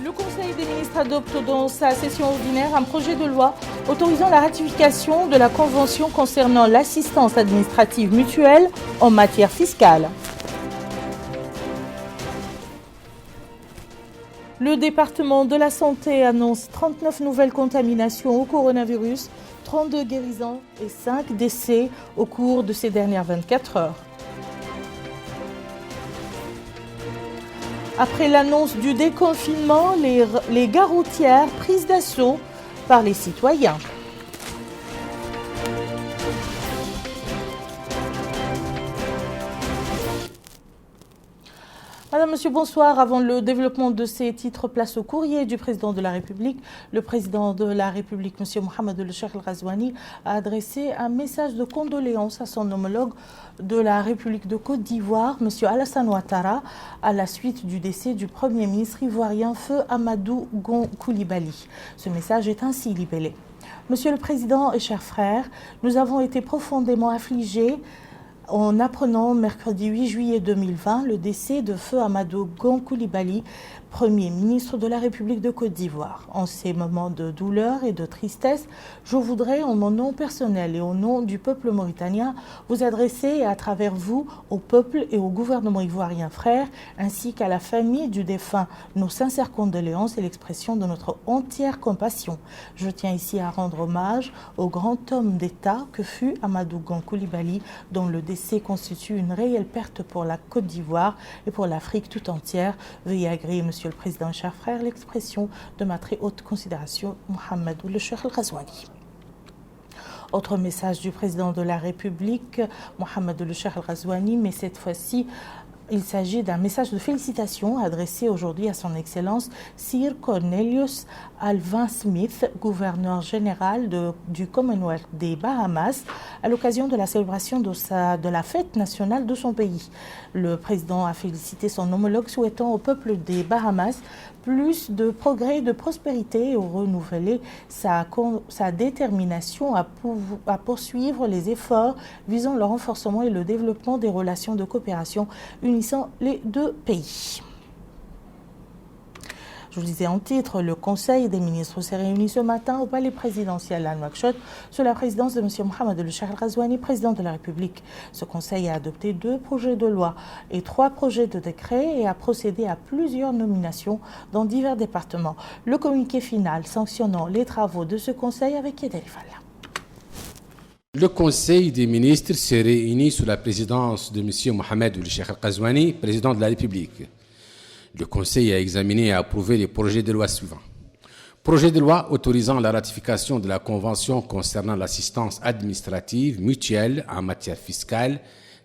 Le Conseil des ministres adopte dans sa session ordinaire un projet de loi autorisant la ratification de la Convention concernant l'assistance administrative mutuelle en matière fiscale. Le département de la Santé annonce 39 nouvelles contaminations au coronavirus, 32 guérisons et 5 décès au cours de ces dernières 24 heures. Après l'annonce du déconfinement, les gares routières prises d'assaut par les citoyens. Madame, Monsieur, bonsoir. Avant le développement de ces titres, place au courrier du président de la République. Le président de la République, Monsieur Mohamed El Cheikh El Ghazouani, a adressé un message de condoléances à son homologue de la République de Côte d'Ivoire, Monsieur Alassane Ouattara, à la suite du décès du Premier ministre ivoirien Feu Amadou Gon Coulibaly. Ce message est ainsi libellé. Monsieur le Président et chers frères, nous avons été profondément affligés en apprenant mercredi 8 juillet 2020 le décès de Feu Amadou Gon Coulibaly, Premier ministre de la République de Côte d'Ivoire. En ces moments de douleur et de tristesse, je voudrais, en mon nom personnel et au nom du peuple mauritanien, vous adresser à travers vous au peuple et au gouvernement ivoirien frère, ainsi qu'à la famille du défunt, nos sincères condoléances et l'expression de notre entière compassion. Je tiens ici à rendre hommage au grand homme d'État que fut Amadou Gon Coulibaly, dont le décès constitue une réelle perte pour la Côte d'Ivoire et pour l'Afrique tout entière. Veuillez agréer, Monsieur le Président et chers frères, l'expression de ma très haute considération, Mohamed El Cheikh El Ghazouani. Autre message du président de la République, Mohamed El Cheikh El Ghazouani, mais cette fois-ci, il s'agit d'un message de félicitations adressé aujourd'hui à son Excellence Sir Cornelius Alvin Smith, gouverneur général du Commonwealth des Bahamas, à l'occasion de la célébration de la fête nationale de son pays. Le président a félicité son homologue, souhaitant au peuple des Bahamas plus de progrès et de prospérité et renouveler sa détermination à poursuivre les efforts visant le renforcement et le développement des relations de coopération unissant les deux pays. Je vous disais en titre, le Conseil des ministres s'est réuni ce matin au palais présidentiel à Nouakchott sous la présidence de M. Mohamed El Cheikh El Ghazouani, président de la République. Ce Conseil a adopté 2 projets de loi et 3 projets de décret et a procédé à plusieurs nominations dans divers départements. Le communiqué final sanctionnant les travaux de ce Conseil avec Yedel Falla. Le Conseil des ministres s'est réuni sous la présidence de M. Mohamed El Cheikh El Ghazouani, président de la République. Le Conseil a examiné et approuvé les projets de loi suivants. Projet de loi autorisant la ratification de la Convention concernant l'assistance administrative mutuelle en matière fiscale,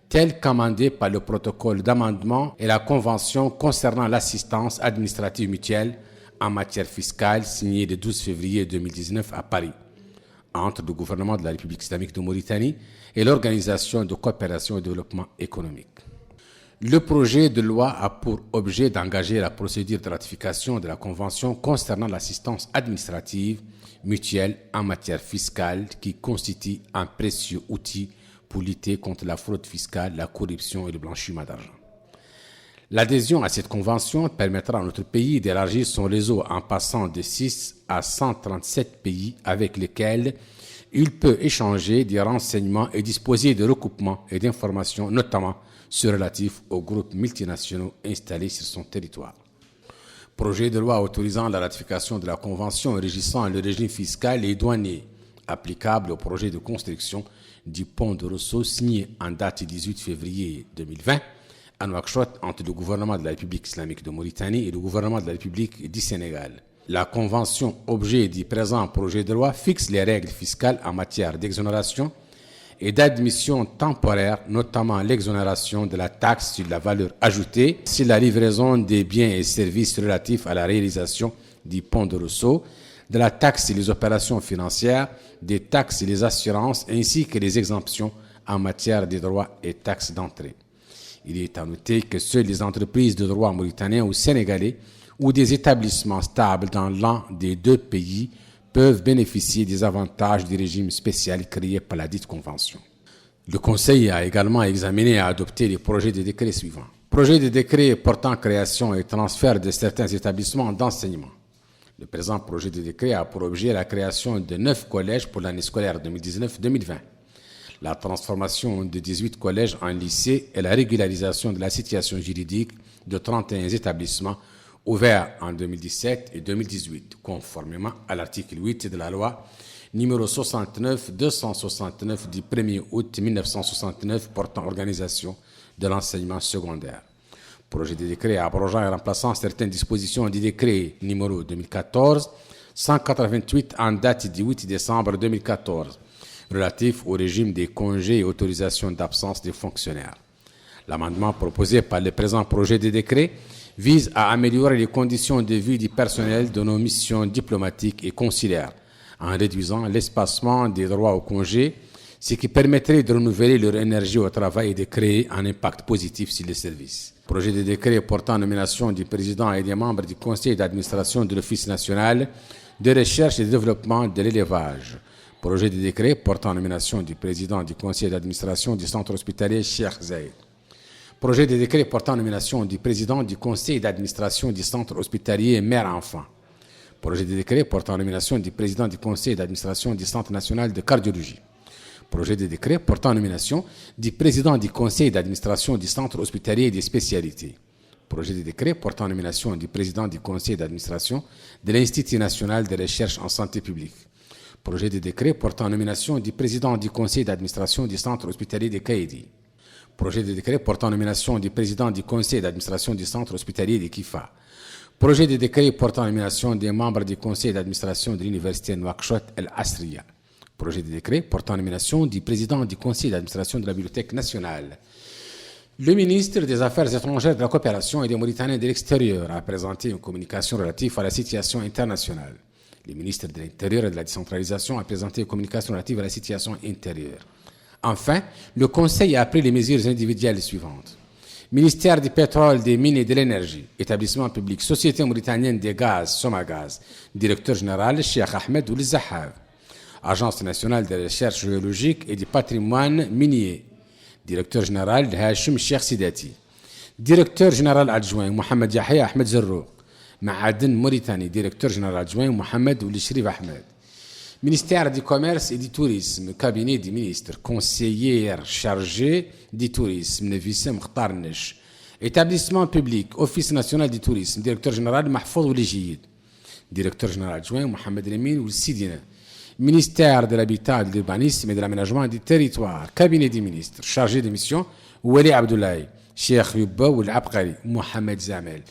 telle qu'amendée par le protocole d'amendement et la Convention concernant l'assistance administrative mutuelle en matière fiscale signée le 12 février 2019 à Paris, entre le gouvernement de la République islamique de Mauritanie et l'Organisation de coopération et développement économique. Le projet de loi a pour objet d'engager la procédure de ratification de la Convention concernant l'assistance administrative mutuelle en matière fiscale qui constitue un précieux outil pour lutter contre la fraude fiscale, la corruption et le blanchiment d'argent. L'adhésion à cette convention permettra à notre pays d'élargir son réseau en passant de 6 à 137 pays avec lesquels il peut échanger des renseignements et disposer de recoupements et d'informations, notamment ceux relatifs aux groupes multinationaux installés sur son territoire. Projet de loi autorisant la ratification de la Convention régissant le régime fiscal et douanier applicable au projet de construction du pont de Rosso signé en date 18 février 2020 à Nouakchott entre le gouvernement de la République islamique de Mauritanie et le gouvernement de la République du Sénégal. La Convention, objet du présent projet de loi, fixe les règles fiscales en matière d'exonération et d'admission temporaire, notamment l'exonération de la taxe sur la valeur ajoutée sur la livraison des biens et services relatifs à la réalisation du pont de Rosso, de la taxe sur les opérations financières, des taxes sur les assurances, ainsi que les exemptions en matière de droits et taxes d'entrée. Il est à noter que seules les entreprises de droit mauritanien ou sénégalais ou des établissements stables dans l'un des 2 pays peuvent bénéficier des avantages du régime spécial créé par la dite convention. Le Conseil a également examiné et adopté les projets de décret suivants. projet de décret portant création et transfert de certains établissements d'enseignement. Le présent projet de décret a pour objet la création de 9 collèges pour l'année scolaire 2019-2020, la transformation de 18 collèges en lycées et la régularisation de la situation juridique de 31 établissements ouverts en 2017 et 2018, conformément à l'article 8 de la loi numéro 69-269 du 1er août 1969 portant organisation de l'enseignement secondaire. Projet de décret abrogeant et remplaçant certaines dispositions du décret numéro 2014-188 en date du 8 décembre 2014, relatif au régime des congés et autorisations d'absence des fonctionnaires. L'amendement proposé par le présent projet de décret vise à améliorer les conditions de vie du personnel de nos missions diplomatiques et consulaires, en réduisant l'espacement des droits au congé, ce qui permettrait de renouveler leur énergie au travail et de créer un impact positif sur les services. Projet de décret portant nomination du président et des membres du conseil d'administration de l'Office national de recherche et de développement de l'élevage. Projet de décret portant nomination du président du conseil d'administration du centre hospitalier Cheikh Zayed. Projet de décret portant nomination du président du conseil d'administration du centre hospitalier Mère-Enfant. Projet de décret portant nomination du président du conseil d'administration du centre national de cardiologie. Projet de décret portant nomination du président du conseil d'administration du centre hospitalier des spécialités. Projet de décret portant nomination du président du conseil d'administration de l'Institut national de recherche en santé publique. Projet de décret portant nomination du président du conseil d'administration du centre hospitalier de Kaïdi. Projet de décret portant nomination du président du conseil d'administration du centre hospitalier de Kifa. Projet de décret portant nomination des membres du conseil d'administration de l'université Nouakchott El Asriya. Projet de décret portant nomination du président du conseil d'administration de la Bibliothèque nationale. Le ministre des Affaires étrangères, de la coopération et des Mauritaniens de l'extérieur a présenté une communication relative à la situation internationale. Le ministre de l'Intérieur et de la décentralisation a présenté une communication relative à la situation intérieure. Enfin, le Conseil a pris les mesures individuelles suivantes. Ministère du pétrole, des mines et de l'énergie, établissement public, Société mauritanienne des gaz, Somagaz, directeur général Cheikh Ahmed Ould Zahav. Agence nationale de recherche géologique et du patrimoine minier, directeur général Hachim Cheikh Sidati. Directeur général adjoint Mohamed Yahya Ahmed Zarrouq. Ma'aden Mauritanie, directeur général adjoint Mohamed Ould Shrif Ahmed. Ministère du commerce et du tourisme, cabinet du ministre, conseillère chargée du tourisme, Nefissa Mokhtar Nesh. Établissement public, Office national du tourisme, directeur général Mahfouz Ould Jiyid. Directeur général adjoint Mohamed Lamine Ould Sidina. Ministère de l'Habitat, de l'Urbanisme et de l'Aménagement du Territoire, cabinet du ministre, chargé de mission, Wali Abdoulaye, Cheikh Yubba Ould Abqari, Mohamed Zamel.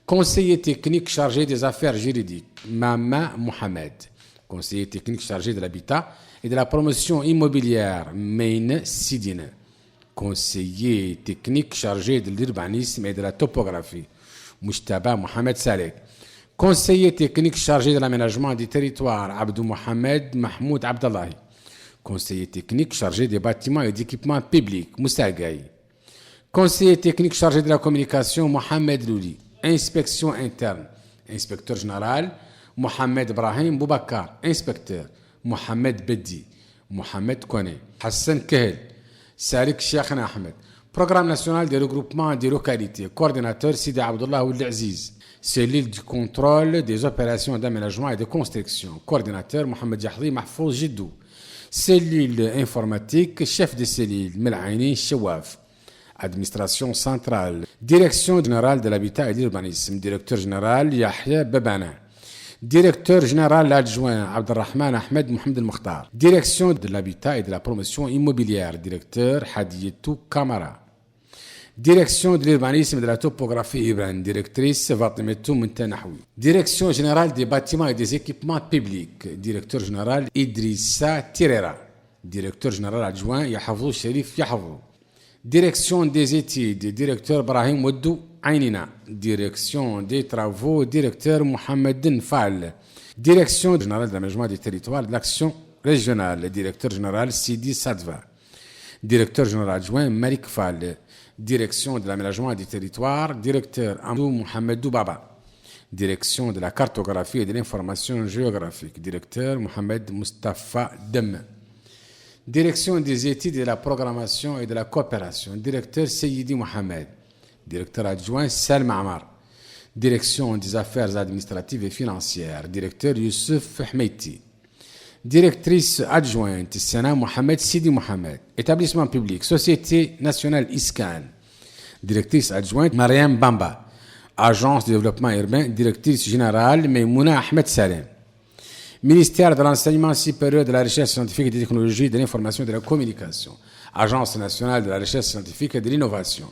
Conseiller technique chargé des affaires juridiques, Mama Mohamed. Conseiller technique chargé de l'habitat et de la promotion immobilière, Maine Sidine. Conseiller technique chargé de l'urbanisme et de la topographie, Mujtaba Mohamed Saleh. Conseiller technique chargé de l'aménagement du territoire, Abdou Mohamed Mahmoud Abdallahi. Conseiller technique chargé des bâtiments et d'équipements publics, Moussa Gaye. Conseiller technique chargé de la communication, Mohamed Louli. Inspection interne, inspecteur général, Mohamed Ibrahim Boubacar. Inspecteur, Mohamed Beddi. Mohamed Kone. Hassan Kehel. Sarik Cheikh Ahmed. Programme national de regroupement des localités. Coordinateur Sidi Abdullah Ould Aziz. Cellule du contrôle des opérations d'aménagement et de construction. Coordinateur Mohamed Yahdi Mahfouz Jiddou. Cellule informatique, chef de cellule Melaini Chewaf. Administration centrale. Direction générale de l'habitat et de l'urbanisme. Directeur général Yahya Babana. Directeur général adjoint Abdelrahman Ahmed Mohamed El-Mokhtar. Direction de l'habitat et de la promotion immobilière. Directeur Hadiyetou Kamara. Direction de l'urbanisme et de la topographie urbaine. Directrice Fatimetou Muntanahoui. Direction générale des bâtiments et des équipements publics. Directeur général Idrissa Tirera. Directeur général adjoint Yahafou Sherif Yahafou. Direction des études, directeur Brahim Waddou Aynina. Direction des travaux, directeur Mohamed Fall. Direction générale de l'aménagement du territoire et de l'action régionale, directeur général Sidi Sadva. Directeur général adjoint Malik Fall. Direction de l'aménagement du territoire, directeur Amdou Mohamedou Baba. Direction de la cartographie et de l'information géographique, directeur Mohamed Mustafa Dem. Direction des études de la programmation et de la coopération, directeur Seyidi Mohamed. Directeur adjoint Salma Amar. Direction des affaires administratives et financières, directeur Youssef Hmeiti. Directrice adjointe Sana Mohamed Sidi Mohamed. Établissement public, Société nationale ISCAN. Directrice adjointe Mariam Bamba. Agence de développement urbain, directrice générale Meimouna Ahmed Salem. Ministère de l'enseignement supérieur, de la recherche scientifique et des technologies, de l'information et de la communication. Agence nationale de la recherche scientifique et de l'innovation.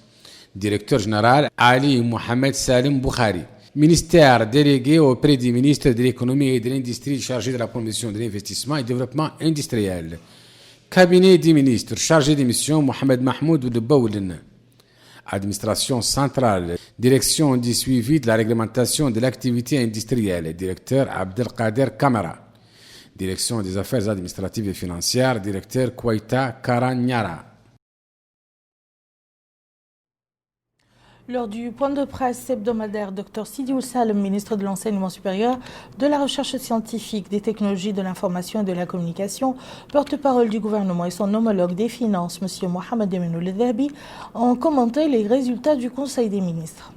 Directeur général Ali Mohamed Salim Boukhari. Ministère délégué auprès du ministre de l'économie et de l'industrie chargé de la promotion de l'investissement et du développement industriel. Cabinet du ministre chargé des missions Mohamed Mahmoud Boulin. Administration centrale, direction du suivi de la réglementation de l'activité industrielle, directeur Abdelkader Kamara. Direction des affaires administratives et financières, directeur Kouaita Karanyara. Lors du point de presse hebdomadaire, Dr Sidi Salem, ministre de l'Enseignement supérieur, de la Recherche scientifique, des technologies de l'information et de la communication, porte-parole du gouvernement et son homologue des Finances, M. Mohamed Eminoul Dhabi, ont commenté les résultats du Conseil des ministres.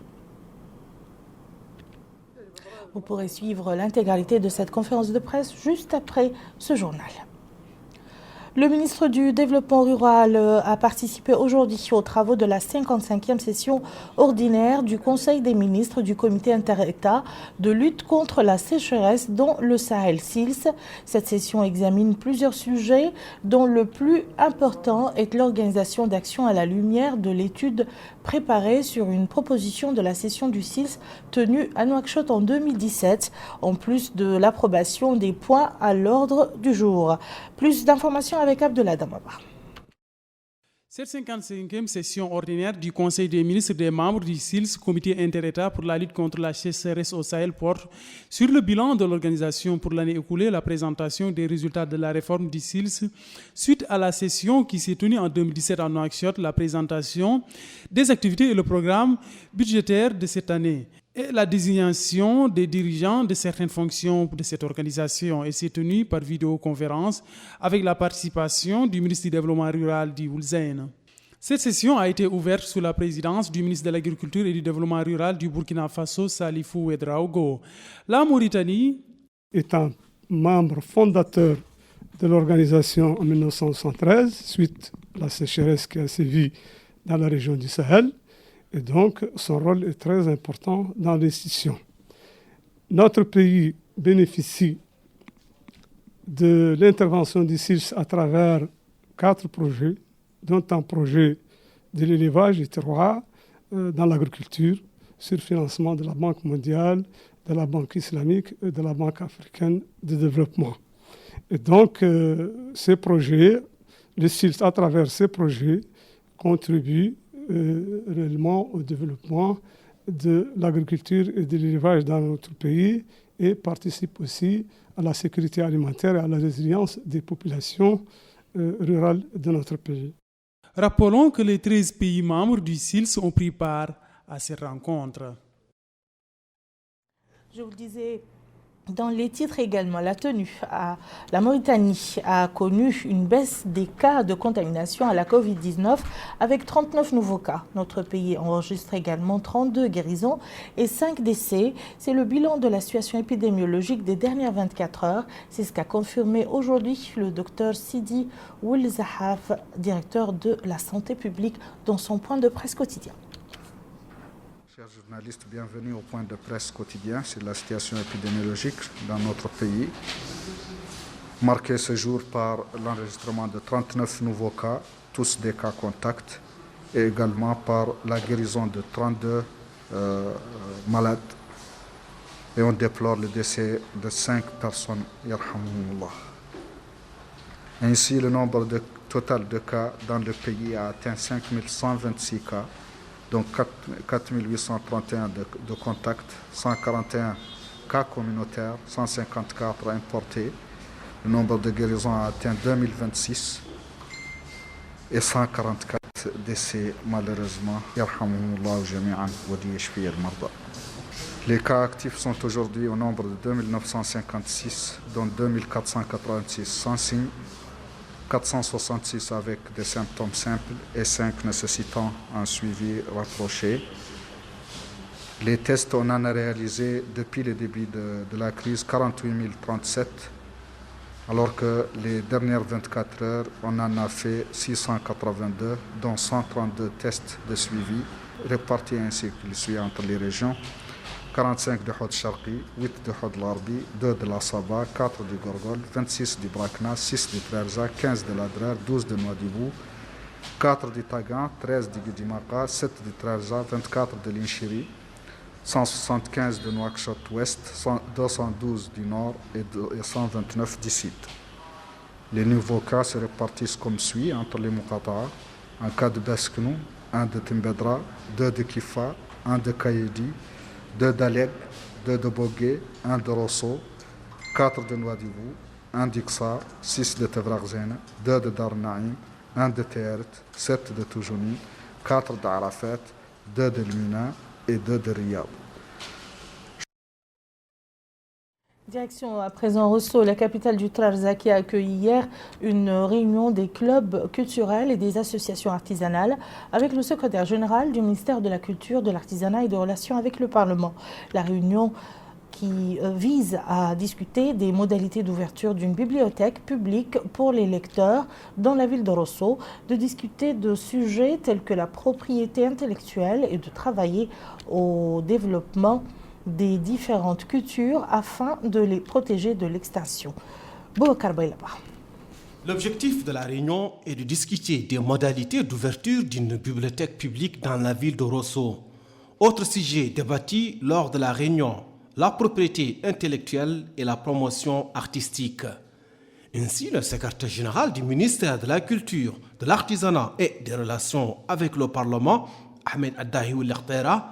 Vous pourrez suivre l'intégralité de cette conférence de presse juste après ce journal. Le ministre du Développement rural a participé aujourd'hui aux travaux de la 55e session ordinaire du Conseil des ministres du Comité inter-État de lutte contre la sécheresse dans le Sahel-SILS. Cette session examine plusieurs sujets dont le plus important est l'organisation d'actions à la lumière de l'étude préparée sur une proposition de la session du SILS tenue à Nouakchott en 2017, en plus de l'approbation des points à l'ordre du jour. Plus d'informations avec Abdullah Damaba. Cette 55e session ordinaire du Conseil des ministres des membres du SILS, Comité inter-État pour la lutte contre la sécheresse au Sahel, porte sur le bilan de l'organisation pour l'année écoulée, la présentation des résultats de la réforme du SILS, suite à la session qui s'est tenue en 2017 à Nouakchott, la présentation des activités et le programme budgétaire de cette année, et la désignation des dirigeants de certaines fonctions de cette organisation. Et s'est tenue par vidéoconférence avec la participation du ministre du Développement rural du Oulzaïn. Cette session a été ouverte sous la présidence du ministre de l'Agriculture et du Développement rural du Burkina Faso, Salifou Ouedraogo. La Mauritanie, étant membre fondateur de l'organisation en 1973, suite à la sécheresse qui a sévi dans la région du Sahel, et donc, son rôle est très important dans l'institution. Notre pays bénéficie de l'intervention du SILS à travers 4 projets, dont un projet de l'élevage des terroirs dans l'agriculture, sur financement de la Banque mondiale, de la Banque islamique et de la Banque africaine de développement. Et donc, ces projets, le SILS, à travers ces projets, contribue réellement au développement de l'agriculture et de l'élevage dans notre pays et participe aussi à la sécurité alimentaire et à la résilience des populations rurales de notre pays. Rappelons que les 13 pays membres du SILS ont pris part à cette rencontre. Je vous le disais dans les titres également, la Mauritanie a connu une baisse des cas de contamination à la Covid-19 avec 39 nouveaux cas. Notre pays enregistre également 32 guérisons et 5 décès. C'est le bilan de la situation épidémiologique des dernières 24 heures. C'est ce qu'a confirmé aujourd'hui le docteur Sidi Oulzahaf, directeur de la santé publique, dans son point de presse quotidien. Chers journalistes, bienvenue au point de presse quotidien sur la situation épidémiologique dans notre pays, marqué ce jour par l'enregistrement de 39 nouveaux cas, tous des cas contacts, et également par la guérison de 32 malades. Et on déplore le décès de 5 personnes. Yarhamullah. Ainsi, le nombre total de cas dans le pays a atteint 5126 cas. Donc 4 831 de contacts, 141 cas communautaires, 150 cas importés. Le nombre de guérisons a atteint 2026 et 144 décès malheureusement. Les cas actifs sont aujourd'hui au nombre de 2956, dont 2486 sans signe, 466 avec des symptômes simples et 5 nécessitant un suivi rapproché. Les tests, on en a réalisé depuis le début de la crise 48 037, alors que les dernières 24 heures, on en a fait 682, dont 132 tests de suivi, répartis ainsi qu'il suit entre les régions. 45 de Hod Sharqi, 8 de Hod Larbi, 2 de la Saba, 4 du Gorgol, 26 du Brakna, 6 du Trarza, 15 de l'Adrar, 12 de Nouadhibou, 4 du Tagan, 13 du Gudimaka, 7 du Trarza, 24 de l'Inchiri, 175 de Nouakchott-Ouest, 212 du Nord et 129 du Sud. Les nouveaux cas se répartissent comme suit entre les Muqata'a, un cas de Besknou, 1 de Timbedra, 2 de Kifa, 1 de Kayedi, 2 d'Alep, 2 de Bogué, 1 de Rosso, 4 de Nouadhibou, 1 d'Iksar, 6 de Tevraghzena, 2 de Darnaïm, 1 de Teert, 7 de Toujouni, 4 d'Arafat, 2 de Lmina et 2 de Riyad. Direction à présent Rosso, la capitale du Trarza, qui a accueilli hier une réunion des clubs culturels et des associations artisanales avec le secrétaire général du ministère de la Culture, de l'Artisanat et des Relations avec le Parlement. La réunion qui vise à discuter des modalités d'ouverture d'une bibliothèque publique pour les lecteurs dans la ville de Rosso, de discuter de sujets tels que la propriété intellectuelle et de travailler au développement des différentes cultures afin de les protéger de l'extinction. Boubacar Baylaba. L'objectif de la réunion est de discuter des modalités d'ouverture d'une bibliothèque publique dans la ville de Rosso. Autre sujet débattu lors de la réunion, la propriété intellectuelle et la promotion artistique. Ainsi, le secrétaire général du ministère de la Culture, de l'Artisanat et des Relations avec le Parlement, Ahmed Addahi Oulertera,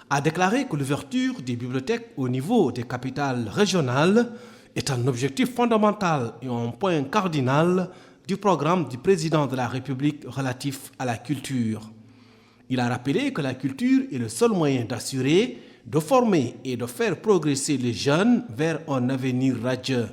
a déclaré que l'ouverture des bibliothèques au niveau des capitales régionales est un objectif fondamental et un point cardinal du programme du président de la République relatif à la culture. Il a rappelé que la culture est le seul moyen d'assurer, de former et de faire progresser les jeunes vers un avenir radieux.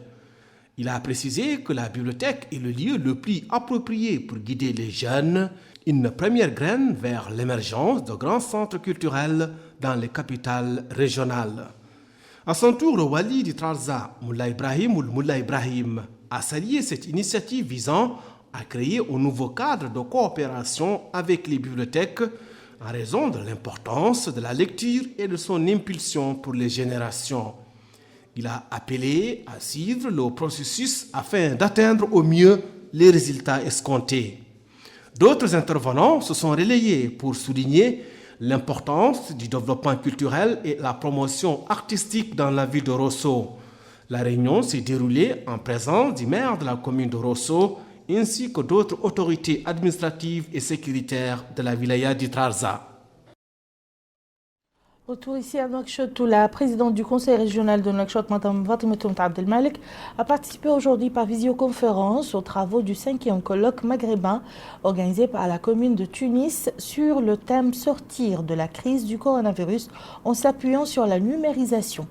Il a précisé que la bibliothèque est le lieu le plus approprié pour guider les jeunes, une première graine vers l'émergence de grands centres culturels dans les capitales régionales. À son tour, le Wali du Trarza, Moula Ibrahim ou Moula Ibrahim, a salué cette initiative visant à créer un nouveau cadre de coopération avec les bibliothèques en raison de l'importance de la lecture et de son impulsion pour les générations. Il a appelé à suivre le processus afin d'atteindre au mieux les résultats escomptés. D'autres intervenants se sont relayés pour souligner l'importance du développement culturel et la promotion artistique dans la ville de Rosso. La réunion s'est déroulée en présence du maire de la commune de Rosso ainsi que d'autres autorités administratives et sécuritaires de la wilaya du Trarza. Retour ici à Nouakchott où la présidente du conseil régional de Nouakchott, Mme Fatima Abdelmalek, a participé aujourd'hui par visioconférence aux travaux du 5e colloque maghrébin organisé par la commune de Tunis sur le thème « Sortir de la crise du coronavirus en s'appuyant sur la numérisation ».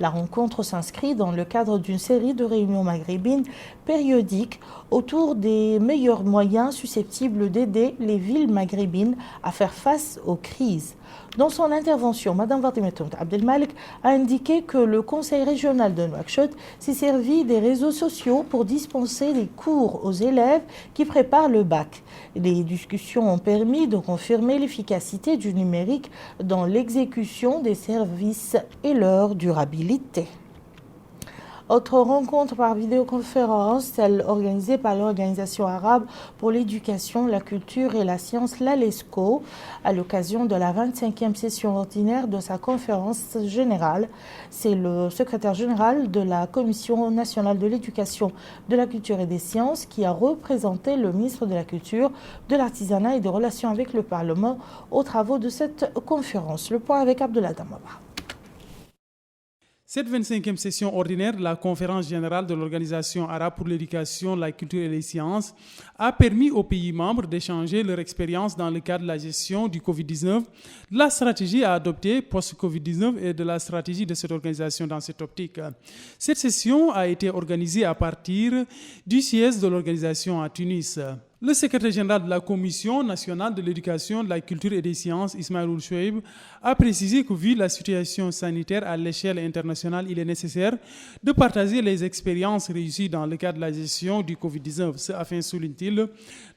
La rencontre s'inscrit dans le cadre d'une série de réunions maghrébines périodiques autour des meilleurs moyens susceptibles d'aider les villes maghrébines à faire face aux crises. Dans son intervention, Mme Fatima Abdelmalek a indiqué que le conseil régional de Nouakchott s'est servi des réseaux sociaux pour dispenser des cours aux élèves qui préparent le bac. Les discussions ont permis de confirmer l'efficacité du numérique dans l'exécution des services et leur durabilité. Autre rencontre par vidéoconférence, celle organisée par l'Organisation arabe pour l'éducation, la culture et la science, l'ALESCO, à l'occasion de la 25e session ordinaire de sa conférence générale. C'est le secrétaire général de la Commission nationale de l'éducation, de la culture et des sciences qui a représenté le ministre de la Culture, de l'Artisanat et des Relations avec le Parlement aux travaux de cette conférence. Le point avec Abdullah Damaba. Cette 25e session ordinaire de la conférence générale de l'Organisation arabe pour l'éducation, la culture et les sciences a permis aux pays membres d'échanger leur expérience dans le cadre de la gestion du Covid-19, de la stratégie à adopter post-Covid-19 et de la stratégie de cette organisation dans cette optique. Cette session a été organisée à partir du siège de l'organisation à Tunis. Le secrétaire général de la Commission nationale de l'éducation, de la culture et des sciences, Ismaël Chouaib, a précisé que vu la situation sanitaire à l'échelle internationale, il est nécessaire de partager les expériences réussies dans le cadre de la gestion du Covid-19, afin, souligne-t-il,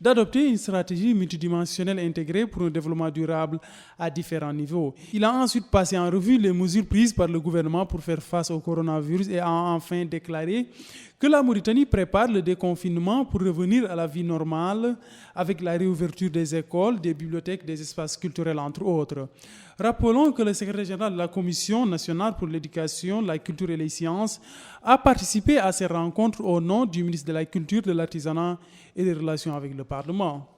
d'adopter une stratégie multidimensionnelle intégrée pour un développement durable à différents niveaux. Il a ensuite passé en revue les mesures prises par le gouvernement pour faire face au coronavirus et a enfin déclaré que la Mauritanie prépare le déconfinement pour revenir à la vie normale avec la réouverture des écoles, des bibliothèques, des espaces culturels, entre autres. Rappelons que le secrétaire général de la Commission nationale pour l'éducation, la culture et les sciences a participé à ces rencontres au nom du ministre de la Culture, de l'Artisanat et des Relations avec le Parlement.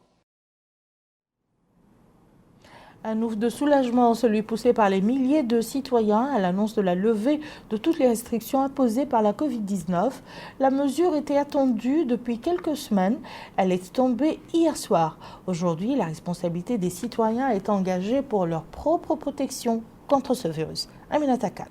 Un ouf de soulagement, celui poussé par les milliers de citoyens à l'annonce de la levée de toutes les restrictions imposées par la Covid-19. La mesure était attendue depuis quelques semaines. Elle est tombée hier soir. Aujourd'hui, la responsabilité des citoyens est engagée pour leur propre protection contre ce virus. Aminata Khan.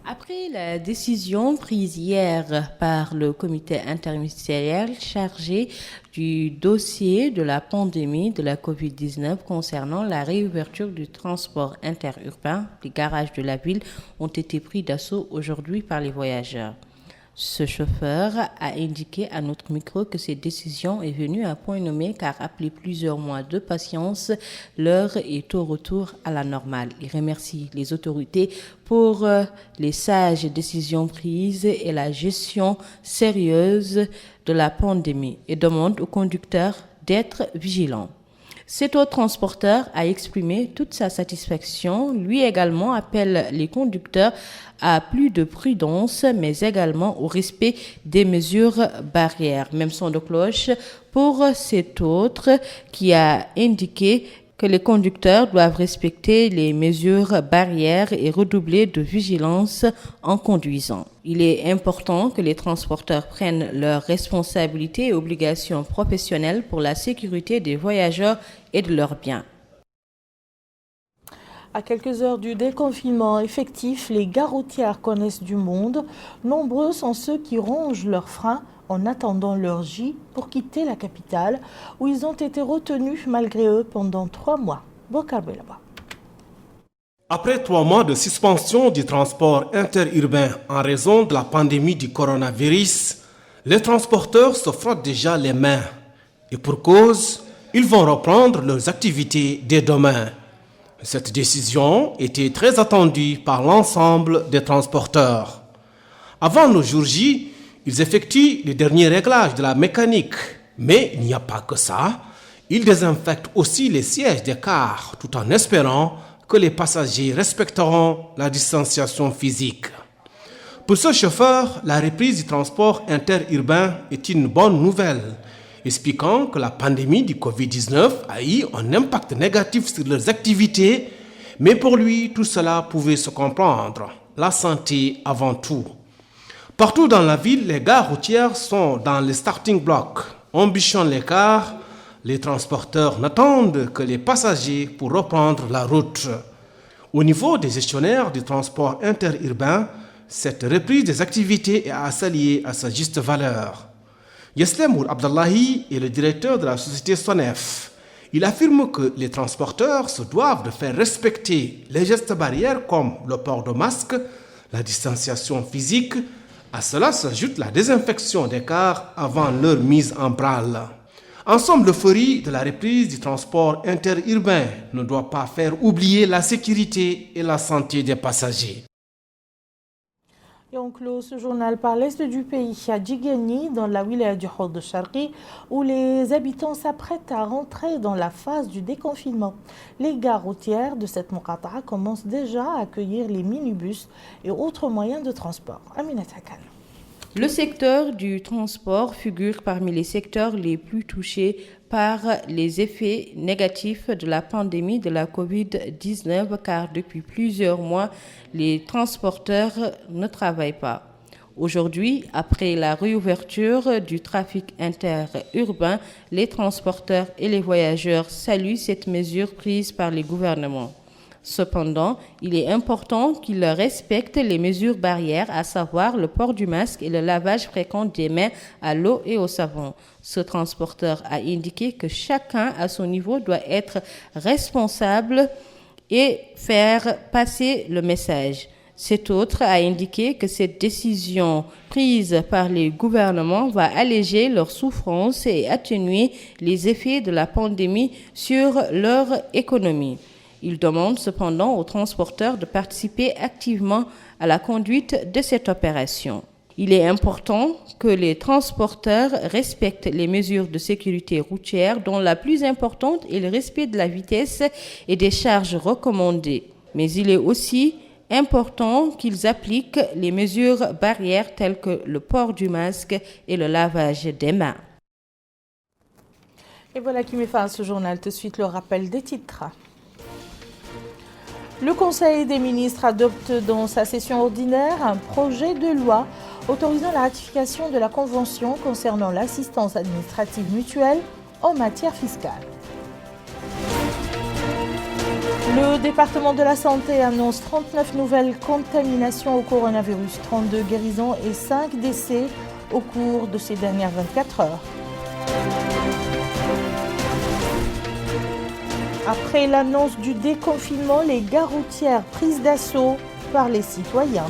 Après la décision prise hier par le comité interministériel chargé du dossier de la pandémie de la Covid-19 concernant la réouverture du transport interurbain, les garages de la ville ont été pris d'assaut aujourd'hui par les voyageurs. Ce chauffeur a indiqué à notre micro que cette décision est venue à point nommé car après plusieurs mois de patience, l'heure est au retour à la normale. Il remercie les autorités pour les sages décisions prises et la gestion sérieuse de la pandémie et demande aux conducteurs d'être vigilants. Cet autre transporteur a exprimé toute sa satisfaction. Lui également appelle les conducteurs à plus de prudence, mais également au respect des mesures barrières. Même son de cloche pour cet autre qui a indiqué que les conducteurs doivent respecter les mesures barrières et redoubler de vigilance en conduisant. Il est important que les transporteurs prennent leurs responsabilités et obligations professionnelles pour la sécurité des voyageurs et de leurs biens. À quelques heures du déconfinement effectif, les gares routières connaissent du monde. Nombreux sont ceux qui rongent leurs freins en attendant leur J pour quitter la capitale, où ils ont été retenus malgré eux pendant 3 mois. Bokar Belaba. Après 3 mois de suspension du transport interurbain en raison de la pandémie du coronavirus, les transporteurs se frottent déjà les mains. Et pour cause, ils vont reprendre leurs activités dès demain. Cette décision était très attendue par l'ensemble des transporteurs. Avant le jour J, ils effectuent les derniers réglages de la mécanique. Mais il n'y a pas que ça. Ils désinfectent aussi les sièges des cars, tout en espérant que les passagers respecteront la distanciation physique. Pour ce chauffeur, la reprise du transport interurbain est une bonne nouvelle, expliquant que la pandémie du Covid-19 a eu un impact négatif sur leurs activités, mais pour lui, tout cela pouvait se comprendre. La santé avant tout. Partout dans la ville, les gares routières sont dans les starting blocks. On bichonne les cars, les transporteurs n'attendent que les passagers pour reprendre la route. Au niveau des gestionnaires du transport interurbain, cette reprise des activités est à s'allier à sa juste valeur. Yeslemour Abdallahi est le directeur de la société SONEF. Il affirme que les transporteurs se doivent de faire respecter les gestes barrières comme le port de masque, la distanciation physique. À cela s'ajoute la désinfection des cars avant leur mise en branle. En somme, l'euphorie de la reprise du transport interurbain ne doit pas faire oublier la sécurité et la santé des passagers. Et on clôt ce journal par l'est du pays, à Djigani, dans la wilaya du Hod Sharqi, où les habitants s'apprêtent à rentrer dans la phase du déconfinement. Les gares routières de cette Muqata'a commencent déjà à accueillir les minibus et autres moyens de transport. Aminata Khan. Le secteur du transport figure parmi les secteurs les plus touchés par les effets négatifs de la pandémie de la Covid-19 car depuis plusieurs mois, les transporteurs ne travaillent pas. Aujourd'hui, après la réouverture du trafic interurbain, les transporteurs et les voyageurs saluent cette mesure prise par les gouvernements. Cependant, il est important qu'ils respectent les mesures barrières, à savoir le port du masque et le lavage fréquent des mains à l'eau et au savon. Ce transporteur a indiqué que chacun à son niveau doit être responsable et faire passer le message. Cet autre a indiqué que cette décision prise par les gouvernements va alléger leur souffrance et atténuer les effets de la pandémie sur leur économie. Il demande cependant aux transporteurs de participer activement à la conduite de cette opération. Il est important que les transporteurs respectent les mesures de sécurité routière, dont la plus importante est le respect de la vitesse et des charges recommandées. Mais il est aussi important qu'ils appliquent les mesures barrières telles que le port du masque et le lavage des mains. Et voilà qui met fin à ce journal. Tout de suite, le rappel des titres. Le Conseil des ministres adopte dans sa session ordinaire un projet de loi autorisant la ratification de la Convention concernant l'assistance administrative mutuelle en matière fiscale. Le département de la Santé annonce 39 nouvelles contaminations au coronavirus, 32 guérisons et 5 décès au cours de ces dernières 24 heures. Après l'annonce du déconfinement, les gares routières prises d'assaut par les citoyens.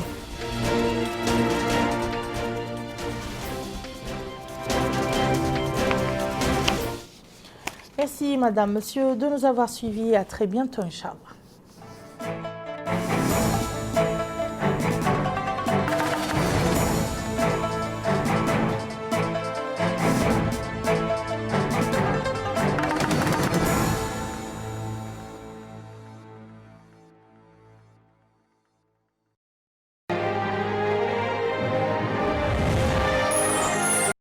Merci, madame, monsieur, de nous avoir suivis. À très bientôt, Inch'Allah.